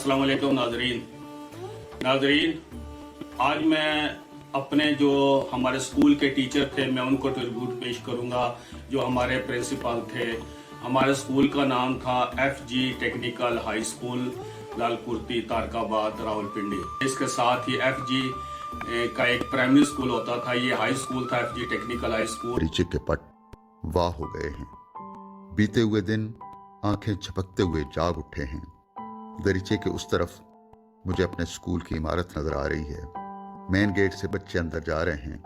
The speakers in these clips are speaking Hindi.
अस्सलाम वालेकुम नाजरीन, आज मैं अपने जो हमारे स्कूल के टीचर थे मैं उनको ट्रिब्यूट पेश करूंगा। जो हमारे प्रिंसिपल थे, हमारे स्कूल का नाम था FG technical high school Lalkurti Tarkabad Rawalpindi. इसके साथ ही FG का एक प्राइमरी स्कूल होता था, ये हाई स्कूल था FG टेक्निकल हाई स्कूल। परिचय के पट वाह हो गए हैं। बीते हुए दिन आंखें झपकते हुए जाग उठे हैं। दरीचे के उस तरफ मुझे अपने स्कूल की इमारत नजर आ रही है। मेन गेट से बच्चे अंदर जा रहे हैं,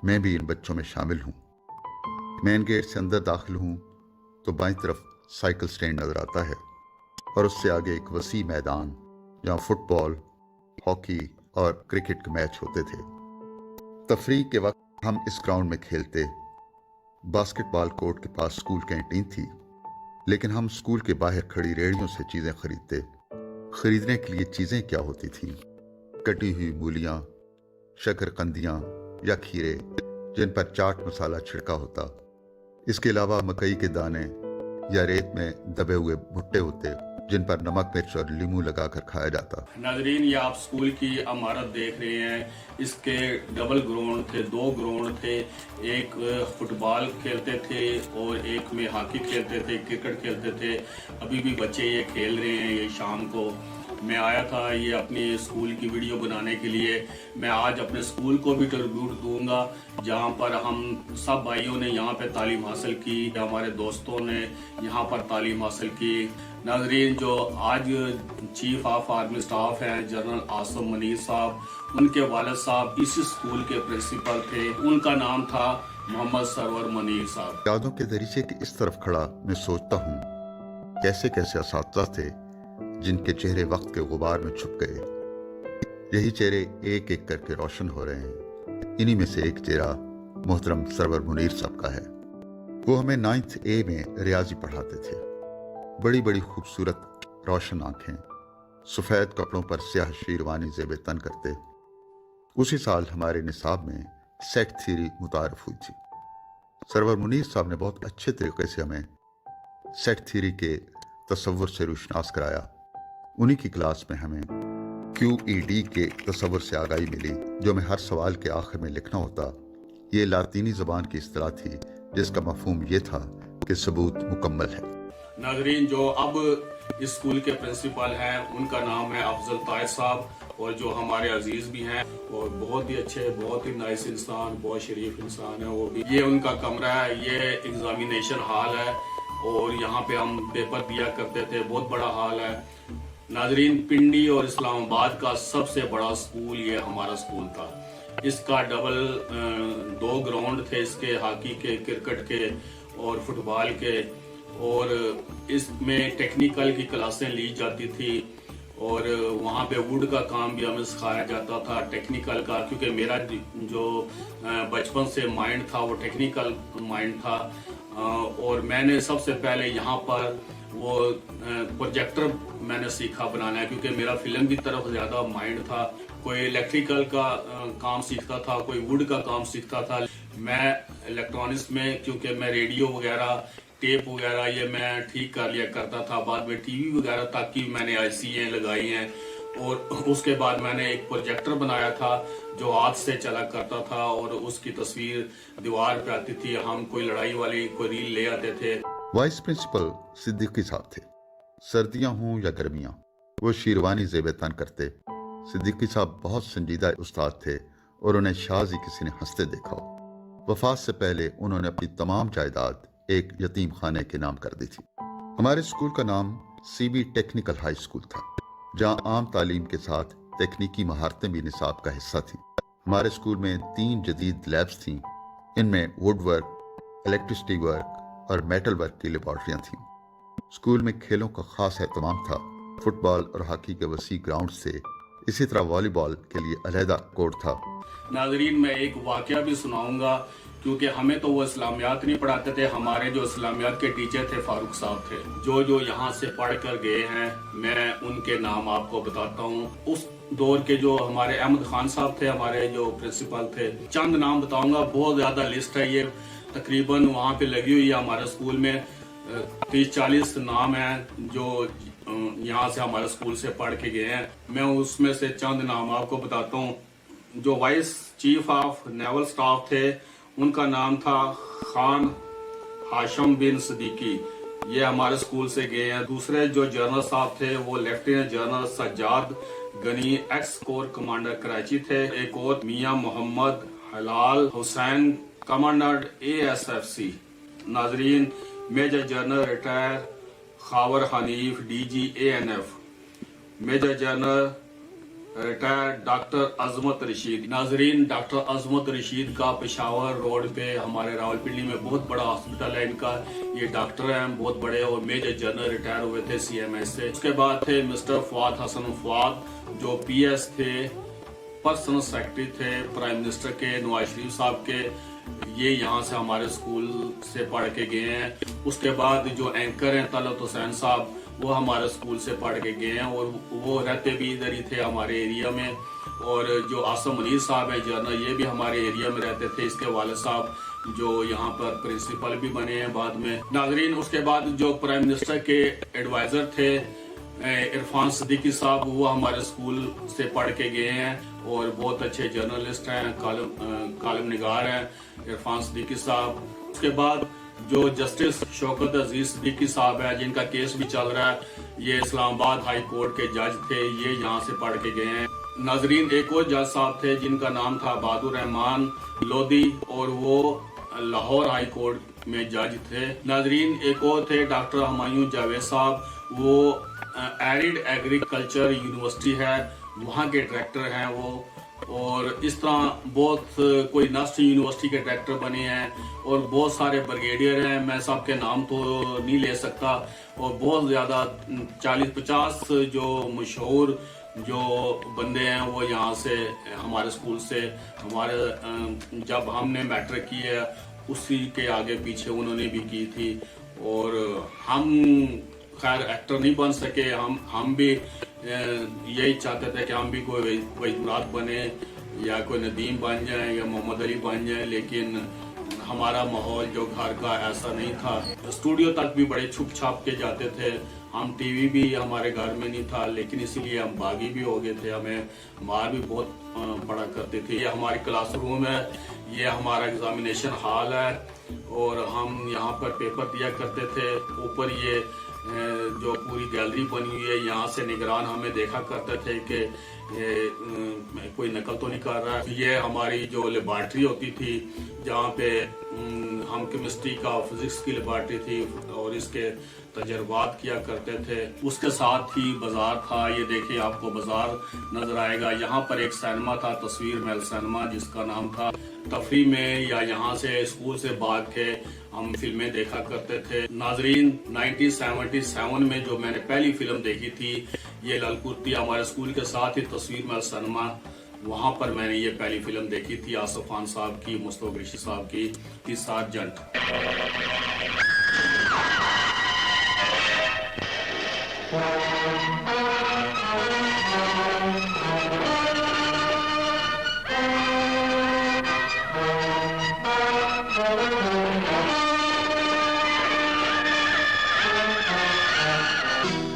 मैं भी इन बच्चों में शामिल हूँ। मेन गेट से अंदर दाखिल हूँ तो बाईं तरफ साइकिल स्टैंड नजर आता है और उससे आगे एक वसी मैदान जहाँ फुटबॉल, हॉकी और क्रिकेट के मैच होते थे। तफरीह के वक्त हम इस ग्राउंड में खेलते। बास्केटबॉल कोर्ट के पास स्कूल कैंटीन थी, लेकिन हम स्कूल के बाहर खड़ी रेहड़ियों से चीजें खरीदते। खरीदने के लिए चीजें क्या होती थीं? कटी हुई मूलियां, शकरकंदियां या खीरे जिन पर चाट मसाला छिड़का होता। इसके अलावा मकई के दाने या रेत में दबे हुए भुट्टे होते जिन पर नमक, मिर्च और नींबू लगाकर खाया जाता। नाजरीन, ये आप स्कूल की इमारत देख रहे हैं। इसके डबल ग्राउंड थे, 2 ग्राउंड थे। एक फुटबॉल खेलते थे और एक में हॉकी खेलते थे, क्रिकेट खेलते थे। अभी भी बच्चे ये खेल रहे हैं। ये शाम को मैं आया था ये अपनी स्कूल की वीडियो बनाने के लिए। मैं आज अपने स्कूल को भी ट्रिब्यूट दूंगा, जहां पर हम सब भाइयों ने यहाँ पे तालीम हासिल की, हमारे दोस्तों ने यहाँ पर तालीम हासिल की। नाजरीन, जो आज चीफ ऑफ आर्मी स्टाफ हैं जनरल आसम मनीर साहब, उनके वालिद साहब इसी स्कूल के प्रिंसिपल थे। उनका नाम था मोहम्मद सरवर मनीर साहब। यादों के दरीचे की इस तरफ खड़ा मैं सोचता हूँ कैसे कैसे असातिज़ा थे जिनके चेहरे वक्त के गुबार में छुप गए। यही चेहरे एक एक करके रोशन हो रहे हैं। इन्हीं में से एक चेहरा मोहतरम सरवर मुनीर साहब का है। वो हमें 9th A में रियाजी पढ़ाते थे। बड़ी बड़ी खूबसूरत रोशन आंखें, सफेद कपड़ों पर स्याह शेरवानी ज़ेब तन करते। उसी साल हमारे निसाब में सेट थ्योरी मुतारफ हुई थी। सरवर मुनीर साहब ने बहुत अच्छे तरीके से हमें सेट थ्योरी के तसव्वुर से रुशनास कराया। उन्हीं की क्लास में हमें QED के तसव्वुर से आगाही मिली, जो में हर सवाल के आखिर में लिखना होता। ये लातीनी ज़बान की इस्तिलाह थी जिसका मफहूम ये था कि सबूत मुकम्मल है। नाजरीन, जो अब इस स्कूल के प्रिंसिपल हैं उनका नाम है अफजल ताहिर साहब, और जो हमारे अजीज भी हैं और बहुत ही अच्छे, बहुत ही नाइस इंसान, बहुत शरीफ इंसान है वो भी। ये उनका कमरा है, ये एग्जामिनेशन हॉल है और यहाँ पे हम पेपर दिया करते थे। बहुत बड़ा हॉल है। नाजरीन, पिंडी और इस्लामाबाद का सबसे बड़ा स्कूल ये हमारा स्कूल था। इसका डबल 2 ग्राउंड थे इसके, हॉकी के, क्रिकेट के और फुटबॉल के। और इसमें टेक्निकल की क्लासें ली जाती थी और वहाँ पे वुड का काम भी हमें सिखाया जाता था, टेक्निकल का। क्योंकि मेरा जो बचपन से माइंड था वो टेक्निकल माइंड था। और मैंने सबसे पहले यहाँ पर वो प्रोजेक्टर मैंने सीखा बनाना, क्योंकि मेरा फिल्म की तरफ ज़्यादा माइंड था। कोई इलेक्ट्रिकल का काम सीखता था, कोई वुड का काम सीखता था। मैं इलेक्ट्रॉनिक्स में, क्योंकि मैं रेडियो वगैरह, टेप वगैरह ये मैं ठीक कर लिया करता था। बाद में टीवी वगैरह तक की मैंने IC लगाई हैं। और उसके बाद मैंने एक प्रोजेक्टर बनाया था जो हाथ से चला करता था और उसकी तस्वीर दीवार पे आती थी। हम कोई लड़ाई वाली कोई रील ले आते थे। वाइस प्रिंसिपल सिद्दीकी साहब थे। सर्दियां हों या गर्मियां, वो शेरवानी ज़ेब तन करते। सिद्दीकी साहब बहुत संजीदा उस्ताद थे और उन्हें शाज़ ही किसी ने हंसते देखा हो। वफात से पहले उन्होंने अपनी तमाम जायदाद एक यतीम खाने के नाम कर दी थी। हमारे स्कूल का नाम CB टेक्निकल हाई स्कूल था, जहाँ आम तालीम के साथ तकनीकी महारतें भी निसाब का हिस्सा थीं। हमारे स्कूल में 3 जदीद लैब्स थीं। इनमें वुड वर्क, इलेक्ट्रिसिटी वर्क और मेटल वर्क की लेबॉर्ट्रियाँ थीं। स्कूल में खेलों का खास एहतमाम था। फुटबॉल और हॉकी के वसी ग्राउंड से, इसी तरह वॉलीबॉल के लिए अलहदा कोर्ट था। नाजरीन, मैं एक वाकया भी सुनाऊंगा, क्योंकि हमें तो वो इस्लामियात नहीं पढ़ाते थे। हमारे जो इस्लामियात के टीचर थे फारूक साहब थे, जो यहाँ से पढ़ कर गए हैं। मैं उनके नाम आपको बताता हूँ। उस दौर के जो हमारे अहमद खान साहब थे, हमारे जो प्रिंसिपल थे, चंद नाम बताऊंगा। बहुत ज्यादा लिस्ट है ये, तकरीबन वहाँ पे लगी हुई है हमारे स्कूल में 30-40 नाम हैं जो यहाँ से हमारे स्कूल से पढ़ के गए हैं। मैं उसमें से चंद नाम आपको बताता हूँ। जो vice chief of naval staff थे उनका नाम था खान हाशम बिन सदीकी, ये हमारे स्कूल से गए हैं। दूसरे जो जनरल साहब थे वो lieutenant general Sajjad Gani, ex corps commander Karachi थे। एक और मियां मोहम्मद हलाल हुसैन, कमांडर ASFC। नाजरीन, major general retired Khawar Hanif, DG ANF। Major general retired doctor Azmat Rashid. नाजरीन, डॉक्टर अजमत रशीद का पेशावर रोड पे हमारे रावलपिंडी में बहुत बड़ा हॉस्पिटल है इनका। ये डॉक्टर हैं बहुत बड़े, और मेजर जनरल रिटायर हुए थे CMS से। उसके बाद थे मिस्टर फवाद हसन फवाद, जो PS थे, पर्सनल सेक्रेटरी थे प्राइम मिनिस्टर के, नवाज शरीफ साहब के। ये यहाँ से हमारे स्कूल से पढ़ के गए हैं। उसके बाद जो एंकर हैं तलत हुसैन साहब, वो हमारे स्कूल से पढ़ के गए हैं, और वो रहते भी इधर ही थे हमारे एरिया में। और जो आसम मुनीर साहब है जनरल, ये भी हमारे एरिया में रहते थे। इसके वाले साहब जो यहाँ पर प्रिंसिपल भी बने हैं बाद में। नाजरीन, उसके बाद जो प्राइम मिनिस्टर के एडवाइजर थे इरफान सिद्दीकी साहब, वो हमारे स्कूल से पढ़ के गए हैं और बहुत अच्छे जर्नलिस्ट हैं, कॉलम निगार हैं इरफान सिद्दीकी साहब। उसके बाद जो जस्टिस शौकत अजीज सिद्दीकी साहब है, जिनका केस भी चल रहा है, ये इस्लामाबाद हाई कोर्ट के जज थे, ये यहाँ से पढ़ के गए हैं। नाजरीन, एक और जज साहब थे जिनका नाम था बहादुर रहमान लोधी, और वो लाहौर हाई कोर्ट में जज थे। नाजरीन, एक और थे डॉक्टर हुमायूं जावेद साहब, वो एरिड एग्रीकल्चर यूनिवर्सिटी है, वहाँ के डायरेक्टर हैं वो। और इस तरह बहुत कोई नर्सिंग यूनिवर्सिटी के डायरेक्टर बने हैं, और बहुत सारे ब्रिगेडियर हैं, मैं सबके नाम तो नहीं ले सकता। और बहुत ज़्यादा 40-50 जो मशहूर जो बंदे हैं वो यहाँ से हमारे स्कूल से, हमारे जब हमने मैट्रिक की है उसी के आगे पीछे उन्होंने भी की थी। और हम खैर एक्टर नहीं बन सके, हम भी यही चाहते थे कि हम भी कोई वहीद बने, या कोई नदीम बन जाए, या मोहम्मद अली बन जाए, लेकिन हमारा माहौल जो घर का ऐसा नहीं था। स्टूडियो तक भी बड़े छुप छाप के जाते थे हम, TV भी हमारे घर में नहीं था, लेकिन इसीलिए हम बागी भी हो गए थे, हमें मार भी बहुत पड़ा करते थे। ये हमारी क्लासरूम है, ये हमारा एग्जामिनेशन हॉल है, और हम यहाँ पर पेपर दिया करते थे। ऊपर ये जो पूरी गैलरी बनी हुई है, यहाँ से निगरान हमें देखा करते थे कि कोई नकल तो नहीं कर रहा है। ये हमारी जो लेबॉर्ट्री होती थी, जहाँ पे हम केमिस्ट्री का, फिजिक्स की लेबॉर्ट्री थी, और इसके तजर्बात किया करते थे। उसके साथ ही बाजार था, ये देखिए आपको बाजार नजर आएगा। यहाँ पर एक सिनेमा था, तस्वीर महल सिनेमा, जिसका नाम था। तफरी में या यहाँ से स्कूल से भाग के हम फिल्में देखा करते थे। नाजरीन, 1977 में जो मैंने पहली फिल्म देखी थी, ये ललकुर्ती, हमारे स्कूल के साथ ही तस्वीर महल सिनेमा, वहाँ पर मैंने ये पहली फिल्म देखी थी आसिफ खान साहब की, मुस्तफा कुरैशी साहब की सार्जेंट।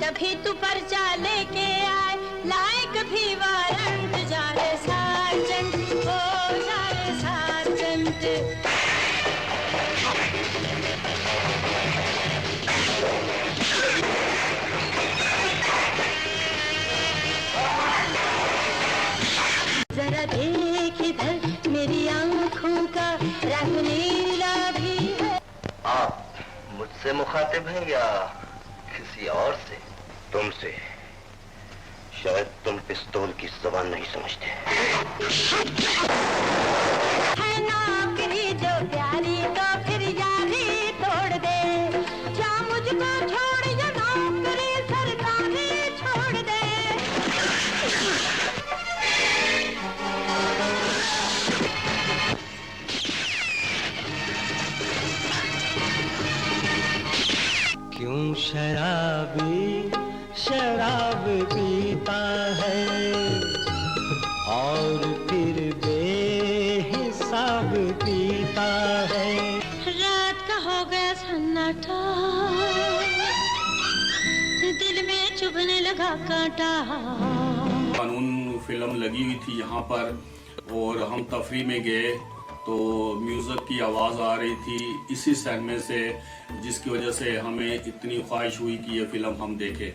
तभी तू पर्चा लेके आए, लायक भी वारंट, जाले सार्जेंट, ओ जाले सार्जेंट। जरा देख इधर, मेरी आंखों का रंग नीला भी है। आप मुझसे मुखातिब हैं या किसी और से? तुमसे। शायद तुम पिस्तौल की ज़बान नहीं समझते। है नौकरी जो प्यारी, तो फिर यारी तोड़ दे। क्या मुझको छोड़, या नौकरी सरकारी छोड़ दे। क्यों शराबी शराब पीता है, और फिर बेहिसाब पीता है। रात का हो गया सन्नाटा, दिल में चुभ लगने लगा कांटा। कानून फिल्म लगी हुई थी यहाँ पर और हम तफरी में गए तो म्यूज़िक की आवाज़ आ रही थी इसी सिनेमा से, जिसकी वजह से हमें इतनी ख्वाहिश हुई कि ये फिल्म हम देखें।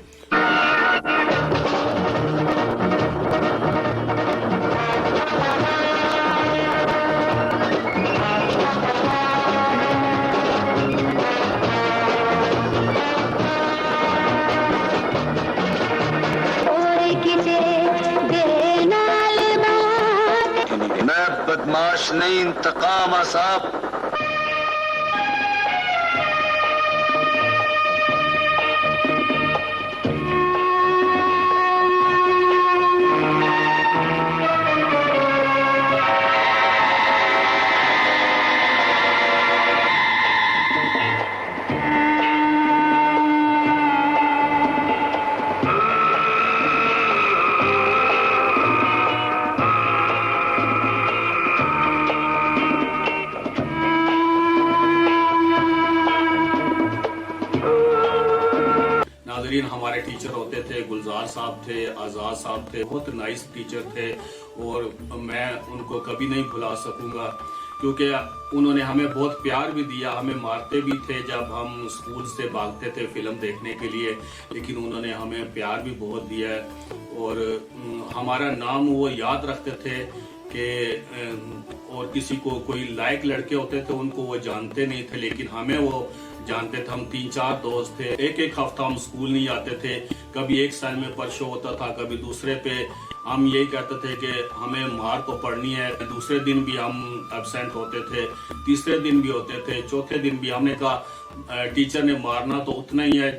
मैं बदमाश नहीं, इंतकाम साहब। नाज़रीन, हमारे टीचर होते थे, गुलजार साहब थे, आज़ाद साहब थे, बहुत नाइस टीचर थे और मैं उनको कभी नहीं भुला सकूंगा क्योंकि उन्होंने हमें बहुत प्यार भी दिया, हमें मारते भी थे जब हम स्कूल से भागते थे फिल्म देखने के लिए, लेकिन उन्होंने हमें प्यार भी बहुत दिया है और हमारा नाम वो याद रखते थे कि और किसी को कोई लायक लड़के होते थे उनको वो जानते नहीं थे, लेकिन हमें वो जानते थे। हम 3-4 दोस्त थे, एक हफ्ता हम स्कूल नहीं आते थे, कभी एक साल में पर शो होता था, कभी दूसरे पे। हम यही कहते थे कि हमें मार तो पड़नी है, दूसरे दिन भी हम एब्सेंट होते थे, तीसरे दिन भी होते थे, चौथे दिन भी। हमने कहा टीचर ने मारना तो उतना ही है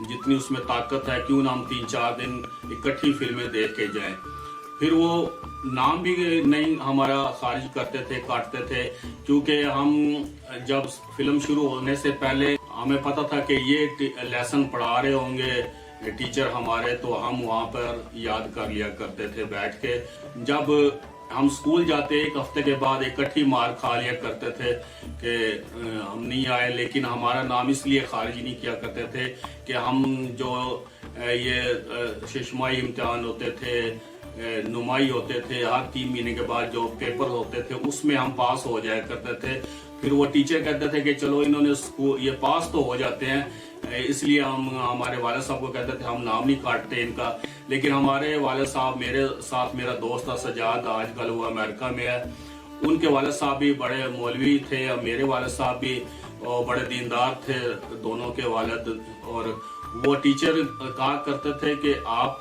जितनी उसमें ताकत है, क्यों ना हम 3-4 दिन इकट्ठी फिल्में देख के जाएं। फिर वो नाम भी नहीं हमारा खारिज करते थे, काटते थे, क्योंकि हम जब फिल्म शुरू होने से पहले हमें पता था कि ये लेसन पढ़ा रहे होंगे टीचर हमारे, तो हम वहाँ पर याद कर लिया करते थे बैठ के। जब हम स्कूल जाते एक हफ्ते के बाद इकट्ठी मार खा लिया करते थे कि हम नहीं आए, लेकिन हमारा नाम इसलिए खारिज नहीं किया करते थे कि हम जो ये शशमाई इम्तिहान होते थे, नुमाई होते थे, हर 3 महीने के बाद जो पेपर होते थे उसमें हम पास हो जाया करते थे। फिर वो टीचर कहते थे कि चलो इन्होंने ये पास तो हो जाते हैं, इसलिए हम हमारे वाले साहब को कहते थे हम नाम नहीं काटते इनका। लेकिन हमारे वाले साहब, मेरे साथ मेरा दोस्त था सजाद, आजकल वो अमेरिका में है, उनके वाले साहब भी बड़े मौलवी थे, मेरे वाले साहब भी बड़े दीनदार थे, दोनों के वालिद। और वो टीचर कहा करते थे कि आप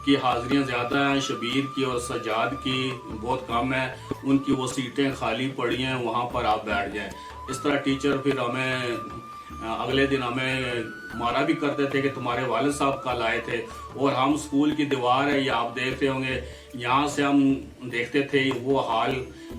की हाजिरियां ज्यादा हैं, शबीर की और सजाद की बहुत कम है, उनकी वो सीटें खाली पड़ी हैं, वहां पर आप बैठ जाएं। इस तरह टीचर फिर हमें अगले दिन हमें मारा भी करते थे कि तुम्हारे वालिद साहब कल आए थे। और हम स्कूल की दीवार है, ये आप देख रहे होंगे, यहाँ से हम देखते थे वो हाल,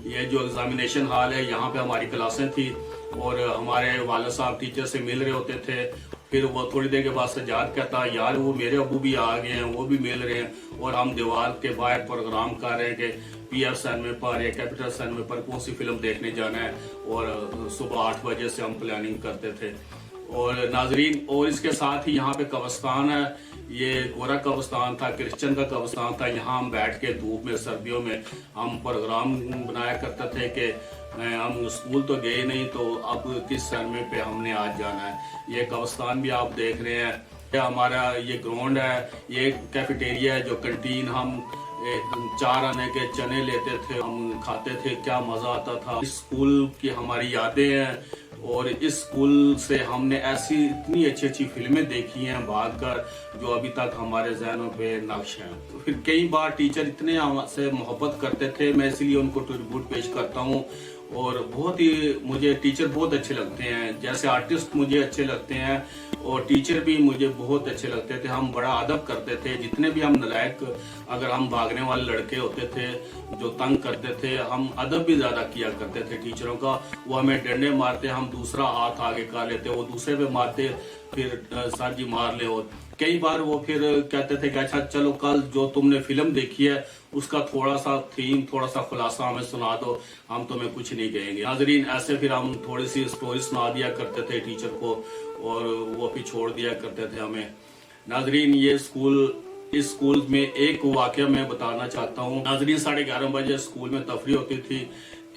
ये जो एग्जामिनेशन हाल है, यहाँ पे हमारी क्लासें थी और हमारे वालिद साहब टीचर से मिल रहे होते थे। फिर वो थोड़ी देर के बाद सजाद कहता यार वो मेरे अबू भी आ गए हैं, वो भी मिल रहे हैं, और हम दीवार के बाहर प्रोग्राम कर रहे हैं कि पीएफ सिनेमा पर या कैपिटल सिनेमा पर कौन सी फिल्म देखने जाना है। और सुबह 8 बजे से हम प्लानिंग करते थे। और नाजरीन, और इसके साथ ही यहाँ पे कब्रिस्तान है, ये गोरा कब्रिस्तान था, क्रिश्चियन का कब्रिस्तान था। यहाँ हम बैठ के धूप में सर्दियों में हम प्रोग्राम बनाया करते थे कि हम स्कूल तो गए नहीं, तो अब किस सिनेमा पे हमने आज जाना है। ये कब्रिस्तान भी आप देख रहे हैं, हमारा ये ग्राउंड है, ये कैफेटेरिया है, जो कंटीन हम 4 आने के चने लेते थे, हम खाते थे, क्या मजा आता था। इस स्कूल की हमारी यादें हैं और इस स्कूल से हमने ऐसी इतनी अच्छी अच्छी फिल्में देखी हैं भागकर, जो अभी तक हमारे जहनों पे नक्श हैं। फिर कई बार टीचर इतने हमसे मोहब्बत करते थे, मैं इसलिए उनको ट्रिब्यूट पेश करता हूँ। और बहुत ही मुझे टीचर बहुत अच्छे लगते हैं, जैसे आर्टिस्ट मुझे अच्छे लगते हैं और टीचर भी मुझे बहुत अच्छे लगते थे। हम बड़ा अदब करते थे, जितने भी हम नालायक, अगर हम भागने वाले लड़के होते थे जो तंग करते थे, हम अदब भी ज्यादा किया करते थे टीचरों का। वो हमें डंडे मारते, हम दूसरा हाथ आगे कर लेते, वो दूसरे पे मारते, फिर सर जी मार ले। और कई बार वो फिर कहते थे कि अच्छा चलो कल जो तुमने फिल्म देखी है उसका थोड़ा सा थीम, थोड़ा सा खुलासा हमें सुना दो, हम तुम्हें कुछ नहीं कहेंगे। नाजरीन, ऐसे फिर हम थोड़ी सी स्टोरी सुना दिया करते थे टीचर को और वो भी छोड़ दिया करते थे हमें। नाजरीन इस स्कूल में एक वाकया मैं बताना चाहता हूँ। नाजरीन 11:30 बजे स्कूल में तफरी होती थी।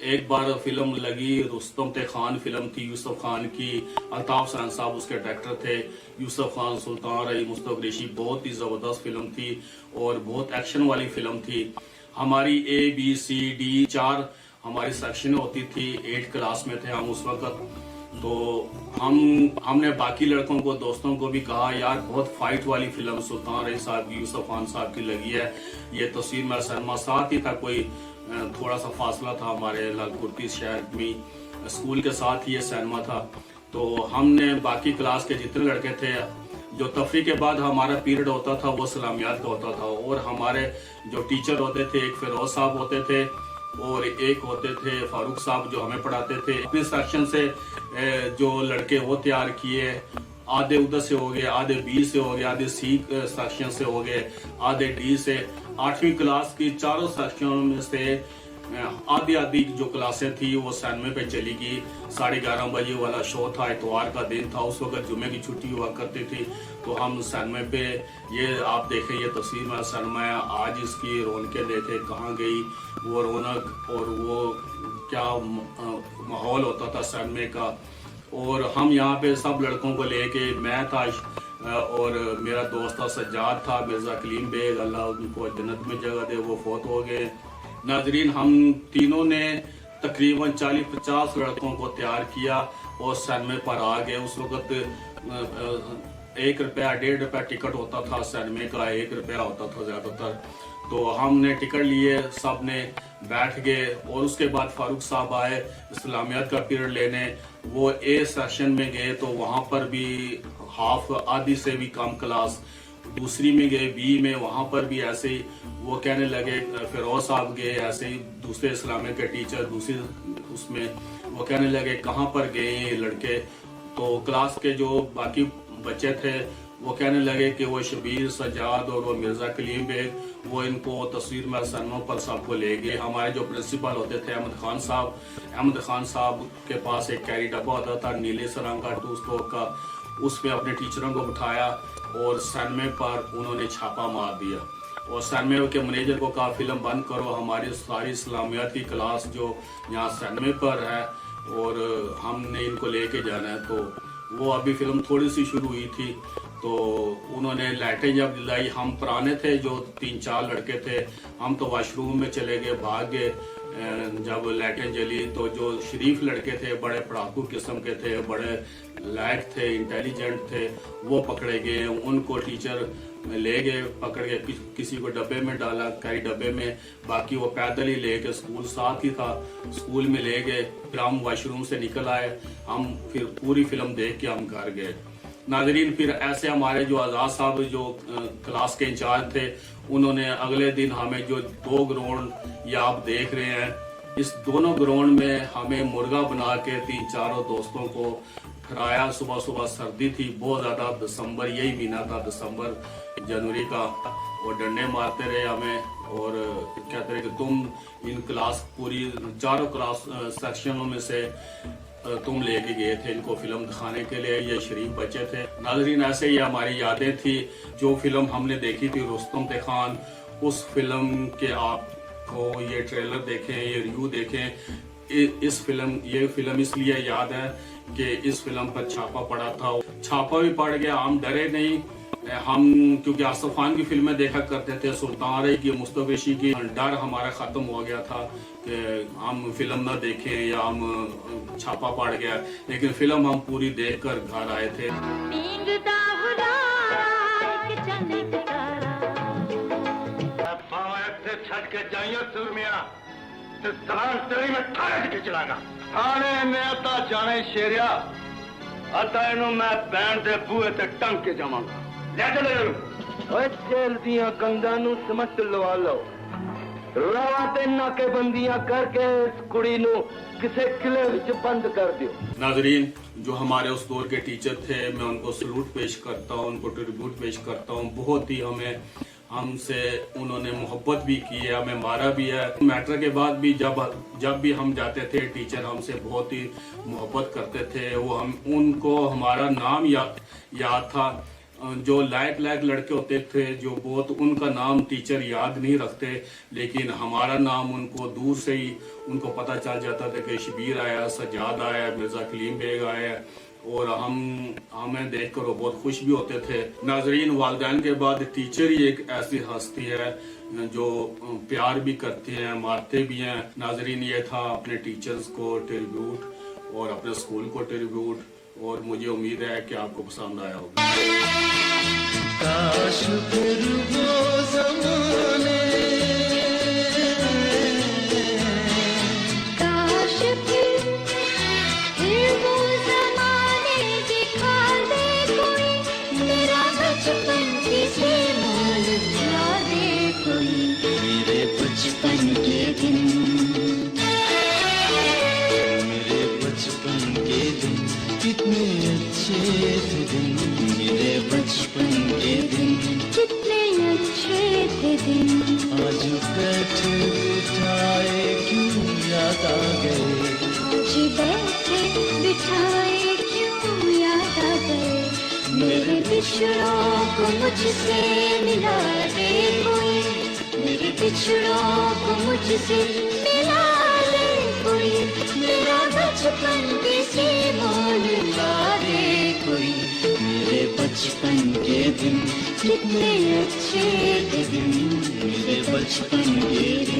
एक बार फिल्म लगी, रुस्तम ते खान फिल्म थी यूसुफ खान की। अल्ताफ हुसैन साहब उसके डायरेक्टर थे। यूसुफ खान, सुल्तान रही, मुस्तफा कुरैशी, बहुत ही जबरदस्त फिल्म थी और बहुत एक्शन वाली फिल्म थी। हमारी ABCD 4 हमारी सेक्शन होती थी। 8 क्लास में थे हम उस वक्त। तो हमने बाकी लड़कों को, दोस्तों को भी कहा यार बहुत फाइट वाली फिल्म सुल्तान रही साहब की, यूसुफ खान साहब की लगी है। ये तस्वीर में सिनेमा साथ ही था, कोई थोड़ा सा फासला था हमारे लालकुर्ती शहर में, स्कूल के साथ ही ये सिनेमा था। तो हमने बाकी क्लास के जितने लड़के थे, जो तफरी के बाद हमारा पीरियड होता था वो सलामियात का होता था, और हमारे जो टीचर होते थे, एक फिरोज साहब होते थे और एक होते थे फारूक साहब जो हमें पढ़ाते थे। अपने सेक्शन से जो लड़के वो तैयार किए, आधे उधर से हो गए, आधे B से हो गए, आधे C सेक्शन से हो गए, आधे D से। 8वीं क्लास की चारों सेक्शनों में से आधी जो क्लासें थी वो सिनेमा पे चली गई। 11:30 बजे वाला शो था, इतवार का दिन था, उस वक्त जुमे की छुट्टी हुआ करती थी। तो हम सिनेमा पे, ये आप देखें ये तस्वीर में सिनेमा है, आज इसकी रौनकें देखें कहाँ गई वो रौनक और वो क्या माहौल होता था सिनेमा का। और हम यहाँ पे सब लड़कों को लेके, मैं था और मेरा दोस्त था सज्जाद था, मिर्जा कलीम बेग, अल्लाह उनको जन्नत में जगह दे, वो फौत हो गए। नाजरीन हम तीनों ने तकरीबन 40-50 लड़कों को तैयार किया और सिनेमा पर आ गए। उस वक्त 1 रुपया 1.5 रुपया टिकट होता था सिनेमा का, 1 रुपया होता था ज्यादातर। तो हमने टिकट लिए, सब ने बैठ गए और उसके बाद फारूक साहब आए इस्लामियात का पीरियड लेने। वो A सेक्शन में गए तो वहाँ पर भी आधी से भी कम क्लास। दूसरी में गए B में, वहाँ पर भी ऐसे ही वो कहने लगे, फिरोज साहब गए ऐसे ही, दूसरे इस्लामिक के टीचर दूसरी उसमें, वो कहने लगे कहाँ पर गए ये लड़के। तो क्लास के जो बाकी बच्चे थे वो कहने लगे कि वो शबीर, सज्जाद और वो मिर्जा कलीम बेग, वो इनको तस्वीर में सिनेमा पर सबको ले गए। हमारे जो प्रिंसिपल होते थे अहमद खान साहब के पास एक कैरी डब्बा होता था नीले से रंग का 2 स्टॉक का, उसमें अपने टीचरों को बिठाया और सिनेमा पर उन्होंने छापा मार दिया और सिनेमा के मैनेजर को कहा फिल्म बंद करो, हमारी सारी इस्लामियात की क्लास जो यहाँ सिनेमा पर है और हमने इनको लेके जाना है। तो वो अभी फिल्म थोड़ी सी शुरू हुई थी, तो उन्होंने लाइटें जब जलाई, हम पुराने थे जो 3-4 लड़के थे, हम तो वॉशरूम में चले गए, भाग गए। जब लाइटें जली तो जो शरीफ लड़के थे, बड़े पढ़ाकू किस्म के थे, बड़े लायक थे, इंटेलिजेंट थे, वो पकड़े गए। उनको टीचर ले गए पकड़ के, किसी को डब्बे में डाला, कई डब्बे में, बाकी वो पैदल ही ले गए, स्कूल साथ ही था, स्कूल में ले गए। फिर हम वॉशरूम से निकल आए, हम फिर पूरी फिल्म देख के हम घर गए। नाजरीन फिर ऐसे हमारे जो आज़ाद साहब जो क्लास के इंचार्ज थे, उन्होंने अगले दिन हमें जो 2 ग्राउंड ये आप देख रहे हैं, इस दोनों ग्राउंड में हमें मुर्गा बना के 3-4 दोस्तों को खिलाया। सुबह सर्दी थी बहुत ज्यादा, दिसंबर यही महीना था, दिसंबर जनवरी का, और डंडे मारते रहे हमें और कहते रहे कि तुम इन क्लास पूरी 4 क्लास सेक्शनों में से तुम लेके गए थे इनको फिल्म दिखाने के लिए, ये शरीफ बच्चे थे। नाजरीन ऐसे ही हमारी यादें थी। जो फिल्म हमने देखी थी रुस्तम ते खान, उस फिल्म के आपको ये ट्रेलर देखें, ये रिव्यू देखें। ये फिल्म इसलिए याद है कि इस फिल्म पर छापा पड़ा था, छापा भी पड़ गया, हम डरे नहीं। हम क्योंकि आसिफ खान की फिल्में देखा करते थे, सुल्तान रही की, मुस्तफा कुरैशी की, डर हमारा खत्म हो गया था कि हम फिल्म ना देखें या हम छापा पड़ गया, लेकिन फिल्म हम पूरी देखकर घर आए थे। छट के जाइए सूरमिया, तेरी में थाने चलाना, थाने में तो जाने शेरिया, अता इन्हों मैं बैंड दे बूहे ते टंग के जावांगा। ले चले ओए जेल दियां कंधां नूं समझ लवा लो, रावा ते नाकेबंदियां करके इस कुड़ी नूं किसे किले विच बंद कर दियो। नाजरीन जो हमारे उस दौर के टीचर थे, मैं उनको सलूट पेश करता हूँ, उनको ट्रिब्यूट पेश करता हूँ। बहुत ही हमसे उन्होंने मोहब्बत भी की है, हमें मारा भी है। मैट्रिक के बाद भी जब भी हम जाते थे, टीचर हमसे बहुत ही मोहब्बत करते थे। वो उनको हमारा नाम याद था, जो लायक लड़के होते थे जो बहुत, उनका नाम टीचर याद नहीं रखते, लेकिन हमारा नाम उनको दूर से ही उनको पता चल जाता था कि शबीर आया, सज्जाद आया, मिर्ज़ा कलीम बेग आया, और हमें देखकर वो बहुत खुश भी होते थे। नाजरीन, वालिदैन के बाद टीचर ही एक ऐसी हस्ती है जो प्यार भी करते हैं, मारते भी हैं। नाजरीन, ये था अपने टीचर्स को ट्रिब्यूट और अपने स्कूल को ट्रिब्यूट, और मुझे उम्मीद है कि आपको पसंद आया होगा। काश फिर वो ज़माने, काश फिर वो ज़माने दिखा दे कोई, मेरा बचपन किसे मोल दिला दे कोई, मेरे बचपन के दिन, मेरे बचपन के दिन कितने अच्छे थे दिन, मेरे बचपन के दिन कितने अच्छे थे दिन। आज बैठे बिठाए क्यों याद आ गए, आज बैठे बिठाए क्यों याद आ गए, मेरे बिछड़ों को मुझसे मिला दे कोई, मेरे बिछड़ों को मुझसे मिला दे कोई, मेरा बचपन किसी मोल ला दे कोई, मेरे बचपन के दिन कितने अच्छे थे दिन, मेरे बचपन के दिन।